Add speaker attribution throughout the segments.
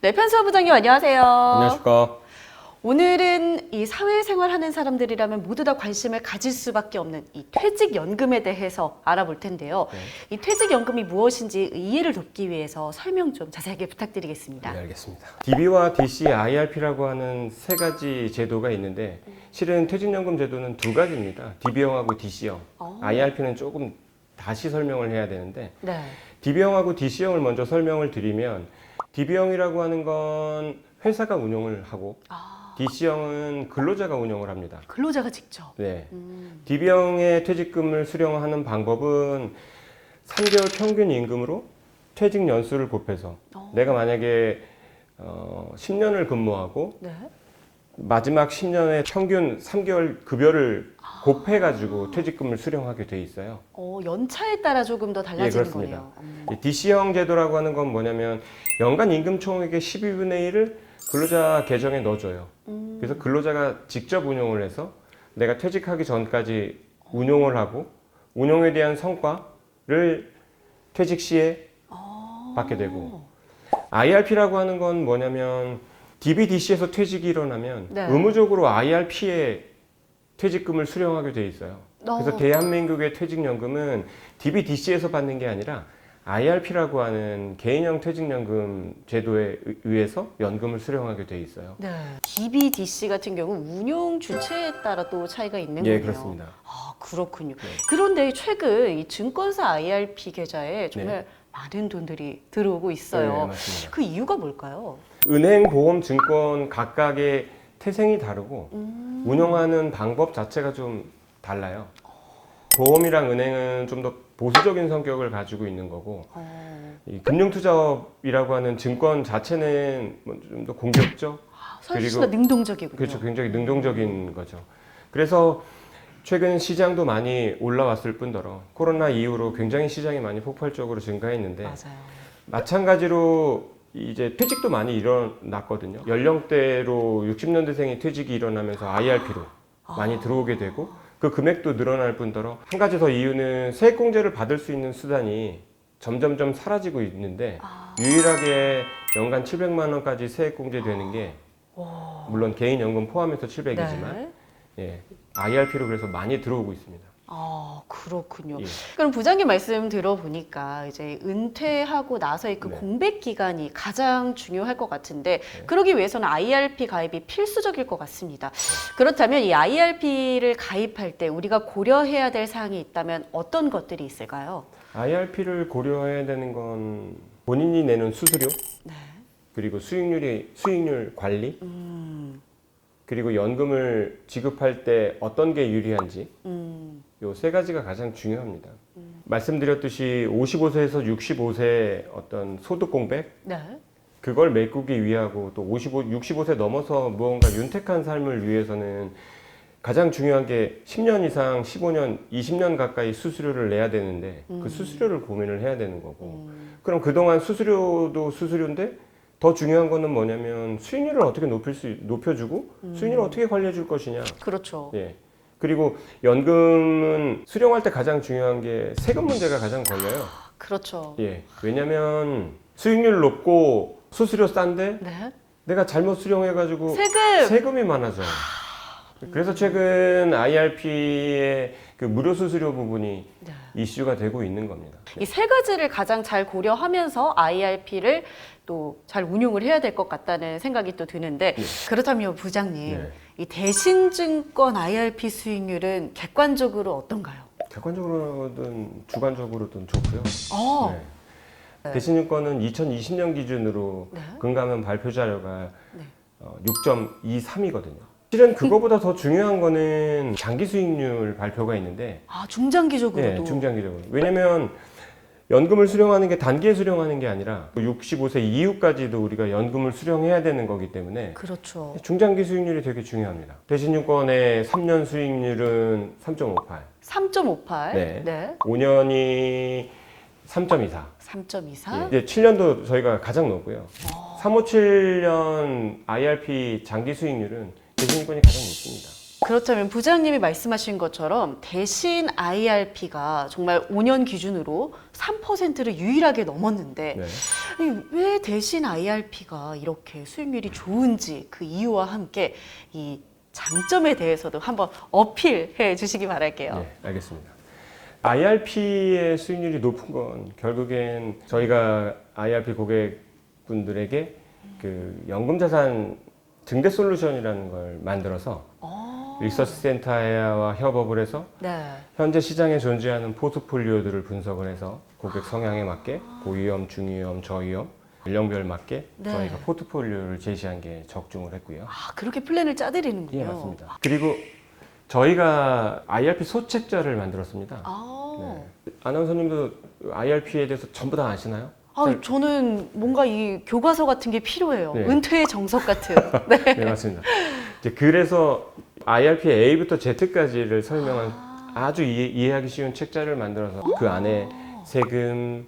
Speaker 1: 네, 편수호 부장님 안녕하세요.
Speaker 2: 안녕하십니까.
Speaker 1: 오늘은 이 사회생활 하는 사람들이라면 모두 다 관심을 가질 수밖에 없는 이 퇴직연금에 대해서 알아볼 텐데요. 이 퇴직연금이 무엇인지 이해를 돕기 위해서 설명 좀 자세하게 부탁드리겠습니다.
Speaker 2: 네, 알겠습니다. DB와 DC, IRP라고 하는 세 가지 제도가 있는데 실은 퇴직연금 제도는 두 가지입니다. DB형하고 DC형. IRP는 조금 다시 설명을 해야 되는데
Speaker 1: 네.
Speaker 2: DB형하고 DC형을 먼저 설명을 드리면 DB형이라고 하는 건 회사가 운영을 하고 DC형은 근로자가 운영을 합니다.
Speaker 1: 근로자가 직접.
Speaker 2: 네. DB형의 퇴직금을 수령하는 방법은 3개월 평균 임금으로 퇴직 연수를 곱해서 내가 만약에 10년을 근무하고
Speaker 1: 네.
Speaker 2: 마지막 10년의 평균 3개월 급여를 곱해가지고 퇴직금을 수령하게 돼 있어요.
Speaker 1: 연차에 따라 조금 더
Speaker 2: 예,
Speaker 1: 달라지는
Speaker 2: 그렇습니다.
Speaker 1: 거네요.
Speaker 2: DC형 제도라고 하는 건 뭐냐면 연간 임금 총액의 12분의 1을 근로자 계정에 넣어줘요. 그래서 근로자가 직접 운용을 해서 내가 퇴직하기 전까지 운용을 하고 운용에 대한 성과를 퇴직 시에 받게 되고 IRP라고 하는 건 뭐냐면 DB, DC에서 퇴직이 일어나면
Speaker 1: 네.
Speaker 2: 의무적으로 IRP에 퇴직금을 수령하게 돼 있어요. 그래서 대한민국의 퇴직연금은 DB, DC에서 받는 게 아니라 IRP라고 하는 개인형 퇴직연금 제도에 의해서 연금을 수령하게 돼 있어요.
Speaker 1: 네. DB, DC 같은 경우 운용 주체에 따라 또 차이가 있는
Speaker 2: 예,
Speaker 1: 거네요.
Speaker 2: 그렇습니다.
Speaker 1: 아, 그렇군요.
Speaker 2: 네.
Speaker 1: 그런데 최근 이 증권사 IRP 계좌에 정말 많은 돈들이 들어오고 있어요.
Speaker 2: 네, 맞습니다.
Speaker 1: 그 이유가 뭘까요?
Speaker 2: 은행, 보험, 증권 각각의 태생이 다르고 운영하는 방법 자체가 좀 달라요. 보험이랑 은행은 좀 더 보수적인 성격을 가지고 있는 거고 이 금융투자업이라고 하는 증권 자체는 좀 더 공격적
Speaker 1: 훨씬 더 능동적이군요.
Speaker 2: 그렇죠. 굉장히 능동적인 거죠. 그래서 최근 시장도 많이 올라왔을 뿐더러 코로나 이후로 굉장히 시장이 많이 폭발적으로 증가했는데
Speaker 1: 맞아요.
Speaker 2: 마찬가지로 이제 퇴직도 많이 일어났거든요. 연령대로 60년대생이 퇴직이 일어나면서 IRP로 많이 들어오게 되고 그 금액도 늘어날 뿐더러 한 가지 더 이유는 세액공제를 받을 수 있는 수단이 점점점 사라지고 있는데 유일하게 연간 700만 원까지 세액공제 되는 게 물론 개인연금 포함해서 700이지만 예, IRP로 그래서 많이 들어오고 있습니다.
Speaker 1: 아, 그렇군요.
Speaker 2: 예.
Speaker 1: 그럼 부장님 말씀 들어보니까 이제 은퇴하고 나서의 그
Speaker 2: 네.
Speaker 1: 공백 기간이 가장 중요할 것 같은데 그러기 위해서는 IRP 가입이 필수적일 것 같습니다. 그렇다면 이 IRP를 가입할 때 우리가 고려해야 될 사항이 있다면 어떤 것들이 있을까요?
Speaker 2: IRP를 고려해야 되는 건 본인이 내는 수수료, 그리고 수익률 관리, 그리고 연금을 지급할 때 어떤 게 유리한지 요 세 가지가 가장 중요합니다. 말씀드렸듯이 55세에서 65세 어떤 소득 공백
Speaker 1: 네.
Speaker 2: 그걸 메꾸기 위하고 또 65세 넘어서 무언가 윤택한 삶을 위해서는 가장 중요한 게 10년 이상, 15년, 20년 가까이 수수료를 내야 되는데 그 수수료를 고민을 해야 되는 거고 그럼 그동안 수수료도 수수료인데 더 중요한 거는 뭐냐면 수익률을 어떻게 높여주고 수익률을 어떻게 관리해 줄 것이냐.
Speaker 1: 그렇죠.
Speaker 2: 예. 그리고 연금은 수령할 때 가장 중요한 게 세금 문제가 가장 걸려요.
Speaker 1: 그렇죠.
Speaker 2: 예. 왜냐면 수익률 높고 수수료 싼데
Speaker 1: 네.
Speaker 2: 내가 잘못 수령해가지고
Speaker 1: 세금!
Speaker 2: 세금이 많아져요. 그래서 최근 IRP의 그 무료 수수료 부분이 이슈가 되고 있는 겁니다.
Speaker 1: 이 세 가지를 가장 잘 고려하면서 IRP를 또 잘 운용을 해야 될 것 같다는 생각이 또 드는데 그렇다면 부장님
Speaker 2: 네.
Speaker 1: 이 대신증권 IRP 수익률은 객관적으로 어떤가요?
Speaker 2: 객관적으로든 주관적으로든 좋고요.
Speaker 1: 어,
Speaker 2: 네. 대신증권은 2020년 기준으로 금감원 발표 자료가 6.23이거든요. 실은 그거보다 더 중요한 거는 장기 수익률 발표가 있는데
Speaker 1: 중장기적으로도.
Speaker 2: 네, 중장기적으로. 왜냐면 연금을 수령하는 게 단기에 수령하는 게 아니라 65세 이후까지도 우리가 연금을 수령해야 되는 거기 때문에
Speaker 1: 그렇죠.
Speaker 2: 중장기 수익률이 되게 중요합니다. 대신증권의 3년 수익률은 3.58,
Speaker 1: 3.58.
Speaker 2: 네. 5년이 3.24,
Speaker 1: 3.24.
Speaker 2: 이제 7년도 저희가 가장 높고요. 357년 IRP 장기 수익률은 대신증권이 가장 높습니다.
Speaker 1: 그렇다면 부장님이 말씀하신 것처럼 대신 IRP가 정말 5년 기준으로 3%를 유일하게 넘었는데
Speaker 2: 네.
Speaker 1: 아니, 왜 대신 IRP가 이렇게 수익률이 좋은지 그 이유와 함께 이 장점에 대해서도 한번 어필해 주시기 바랄게요.
Speaker 2: 네, 알겠습니다. IRP의 수익률이 높은 건 결국엔 저희가 IRP 고객분들에게 그 연금자산 증대 솔루션이라는 걸 만들어서 리서치 센터와 협업을 해서
Speaker 1: 네.
Speaker 2: 현재 시장에 존재하는 포트폴리오들을 분석을 해서 고객 성향에 맞게 고위험, 중위험, 저위험 연령별 맞게
Speaker 1: 네.
Speaker 2: 저희가 포트폴리오를 제시한 게 적중을 했고요.
Speaker 1: 아, 그렇게 플랜을 짜드리는군요.
Speaker 2: 예, 맞습니다. 그리고 저희가 IRP 소책자를 만들었습니다.
Speaker 1: 아,
Speaker 2: 네. 아나운서님도 IRP에 대해서 전부 다 아시나요?
Speaker 1: 저는 뭔가 이 교과서 같은 게 필요해요.
Speaker 2: 네.
Speaker 1: 은퇴의 정석 같은. 네.
Speaker 2: 네, 맞습니다. 이제 그래서 IRP의 A부터 Z까지를 설명한 아주 이해하기 쉬운 책자를 만들어서 그 안에 세금,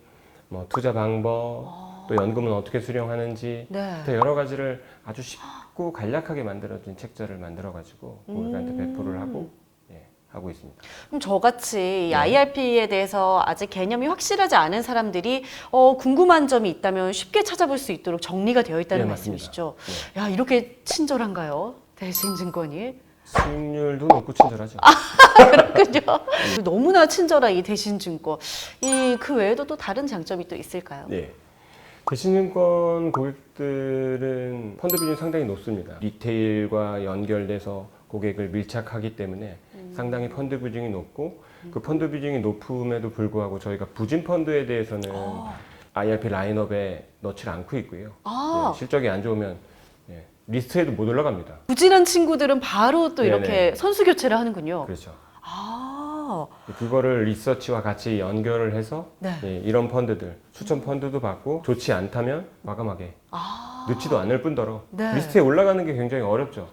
Speaker 2: 뭐 투자 방법, 또 연금은 어떻게 수령하는지
Speaker 1: 네.
Speaker 2: 또 여러 가지를 아주 쉽고 간략하게 만들어진 책자를 만들어가지고 고객한테 배포를 하고 하고 있습니다.
Speaker 1: 그럼 저같이 이
Speaker 2: 네.
Speaker 1: IRP에 대해서 아직 개념이 확실하지 않은 사람들이 궁금한 점이 있다면 쉽게 찾아볼 수 있도록 정리가 되어 있다는
Speaker 2: 네, 맞습니다.
Speaker 1: 말씀이시죠?
Speaker 2: 네.
Speaker 1: 야, 이렇게 친절한가요? 대신증권이?
Speaker 2: 수익률도 높고 친절하죠.
Speaker 1: 그렇군요. 너무나 친절한 이 대신증권. 그 외에도 또 다른 장점이 또 있을까요?
Speaker 2: 네. 대신증권 고객들은 펀드 비중이 상당히 높습니다. 리테일과 연결돼서 고객을 밀착하기 때문에 상당히 펀드 비중이 높고 그 펀드 비중이 높음에도 불구하고 저희가 부진 펀드에 대해서는 IRP 라인업에 넣지 않고 있고요. 예, 실적이 안 좋으면 리스트에도 못 올라갑니다.
Speaker 1: 부진한 친구들은 바로 또
Speaker 2: 네네.
Speaker 1: 이렇게 선수 교체를 하는군요.
Speaker 2: 그렇죠.
Speaker 1: 아,
Speaker 2: 그거를 리서치와 같이 연결을 해서
Speaker 1: 네.
Speaker 2: 이런 펀드들 추천 펀드도 받고 좋지 않다면 과감하게 넣지도 않을 뿐더러
Speaker 1: 네.
Speaker 2: 리스트에 올라가는 게 굉장히 어렵죠.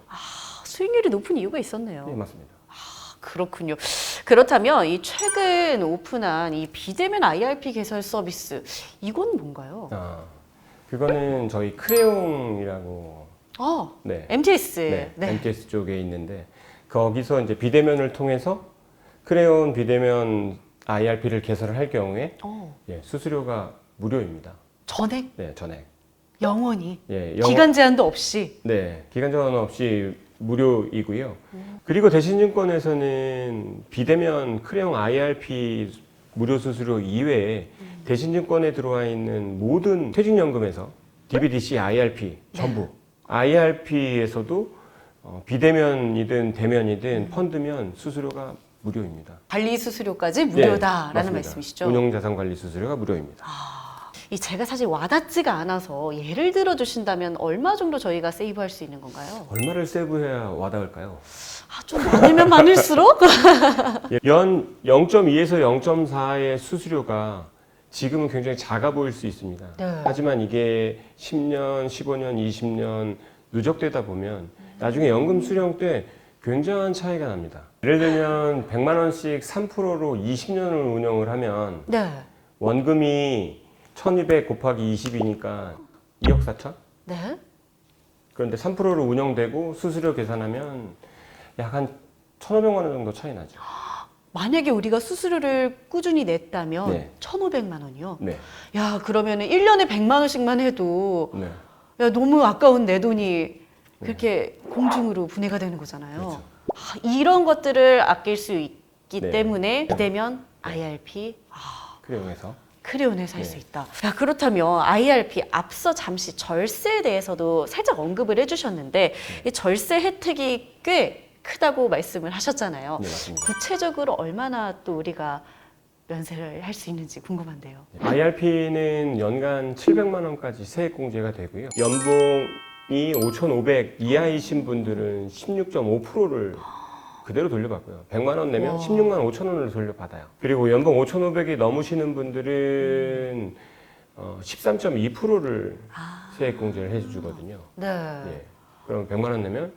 Speaker 1: 수익률이 높은 이유가 있었네요.
Speaker 2: 네, 맞습니다.
Speaker 1: 그렇군요. 그렇다면 이 최근 오픈한 이 비대면 IRP 개설 서비스 이건 뭔가요?
Speaker 2: 그거는 저희 크레용이라고 네.
Speaker 1: MTS.
Speaker 2: 네, MTS 쪽에 있는데 거기서 이제 비대면을 통해서 크레용 비대면 IRP를 개설을 할 경우에 수수료가 무료입니다.
Speaker 1: 전액?
Speaker 2: 네, 전액.
Speaker 1: 영원히?
Speaker 2: 예,
Speaker 1: 기간 제한도 없이?
Speaker 2: 네, 기간 제한 없이 무료이고요. 그리고 대신증권에서는 비대면 크레용 IRP 무료 수수료 이외에 대신증권에 들어와 있는 모든 퇴직연금에서 DBDC, IRP 전부 IRP에서도 비대면이든 대면이든 펀드면 수수료가 무료입니다.
Speaker 1: 관리 수수료까지 무료다라는
Speaker 2: 맞습니다.
Speaker 1: 말씀이시죠?
Speaker 2: 운용자산관리 수수료가 무료입니다.
Speaker 1: 이 제가 사실 와닿지가 않아서 예를 들어 주신다면 얼마 정도 저희가 세이브할 수 있는 건가요?
Speaker 2: 얼마를 세이브해야 와닿을까요?
Speaker 1: 좀 많으면 많을수록?
Speaker 2: 연 0.2에서 0.4의 수수료가 지금은 굉장히 작아 보일 수 있습니다.
Speaker 1: 네.
Speaker 2: 하지만 이게 10년, 15년, 20년 누적되다 보면 나중에 연금 수령 때 굉장한 차이가 납니다. 예를 들면 100만 원씩 3%로 20년을 운영을 하면
Speaker 1: 네.
Speaker 2: 원금이 1200 곱하기 20이니까 2억 4천?
Speaker 1: 네.
Speaker 2: 그런데 3%로 운영되고 수수료 계산하면 약 한 1,500만 원 정도 차이 나죠.
Speaker 1: 만약에 우리가 수수료를 꾸준히 냈다면
Speaker 2: 네.
Speaker 1: 1,500만 원이요?
Speaker 2: 네.
Speaker 1: 야, 그러면은 1년에 100만 원씩만 해도
Speaker 2: 네.
Speaker 1: 야, 너무 아까운 내 돈이 그렇게 공중으로 분해가 되는 거잖아요.
Speaker 2: 그렇죠.
Speaker 1: 이런 것들을 아낄 수 있기
Speaker 2: 네.
Speaker 1: 때문에 비대면 IRP
Speaker 2: 크레용에서
Speaker 1: 크레온에서 할
Speaker 2: 네.
Speaker 1: 수 있다. 야, 그렇다면 IRP 앞서 잠시 절세에 대해서도 살짝 언급을 해주셨는데 이 절세 혜택이 꽤 크다고 말씀을 하셨잖아요.
Speaker 2: 네, 맞습니다.
Speaker 1: 구체적으로 얼마나 또 우리가 면세를 할 수 있는지 궁금한데요.
Speaker 2: IRP는 연간 700만 원까지 세액공제가 되고요. 연봉이 5,500 이하이신 분들은 16.5%를 그대로 돌려받고요. 100만 원 내면 16만 5천 원을 돌려받아요. 그리고 연봉 5,500이 넘으시는 분들은 13.2%를 세액공제를 해주거든요.
Speaker 1: 네.
Speaker 2: 예. 그럼 100만 원 내면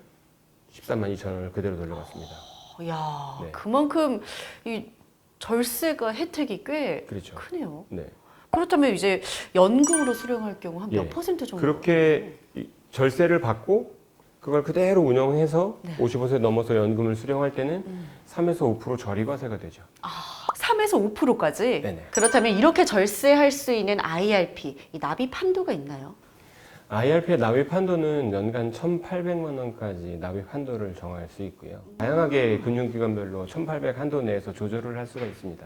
Speaker 2: 13만 2천 원을 그대로 돌려받습니다.
Speaker 1: 야,
Speaker 2: 네.
Speaker 1: 그만큼 이 절세가 혜택이 꽤
Speaker 2: 그렇죠.
Speaker 1: 크네요.
Speaker 2: 네.
Speaker 1: 그렇다면 이제 연금으로 수령할 경우 한 몇
Speaker 2: 예.
Speaker 1: 퍼센트 정도?
Speaker 2: 그렇게 절세를 받고 그걸 그대로 운영해서
Speaker 1: 네.
Speaker 2: 55세 넘어서 연금을 수령할 때는 3에서 5% 저리과세가 되죠.
Speaker 1: 3에서 5%까지?
Speaker 2: 네네.
Speaker 1: 그렇다면 이렇게 절세할 수 있는 IRP, 이 납입 한도가 있나요?
Speaker 2: IRP의 납입 한도는 연간 1,800만 원까지 납입 한도를 정할 수 있고요. 다양하게 금융기관별로 1,800 한도 내에서 조절을 할 수가 있습니다.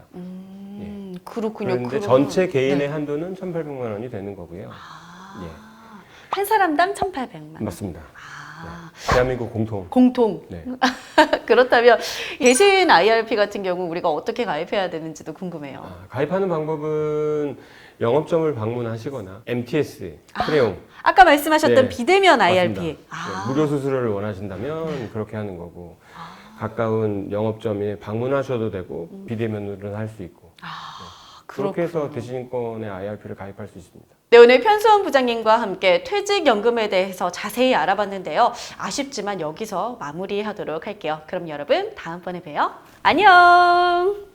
Speaker 1: 그렇군요.
Speaker 2: 그런데 전체 개인의 한도는 1,800만 원이 되는 거고요. 예,
Speaker 1: 한 사람당 1,800만 원.
Speaker 2: 맞습니다.
Speaker 1: 아,
Speaker 2: 대한민국 공통.
Speaker 1: 공통.
Speaker 2: 네.
Speaker 1: 그렇다면 예신 IRP 같은 경우 우리가 어떻게 가입해야 되는지도 궁금해요.
Speaker 2: 가입하는 방법은 영업점을 방문하시거나 MTS, 프레용.
Speaker 1: 아까 말씀하셨던
Speaker 2: 네,
Speaker 1: 비대면
Speaker 2: 맞습니다.
Speaker 1: IRP.
Speaker 2: 네, 무료 수수료를 원하신다면 그렇게 하는 거고 가까운 영업점에 방문하셔도 되고 비대면으로 할 수 있고 그렇게 해서 대신권의 IRP를 가입할 수 있습니다.
Speaker 1: 네, 오늘 편수원 부장님과 함께 퇴직연금에 대해서 자세히 알아봤는데요. 아쉽지만 여기서 마무리하도록 할게요. 그럼 여러분 다음번에 봬요. 안녕!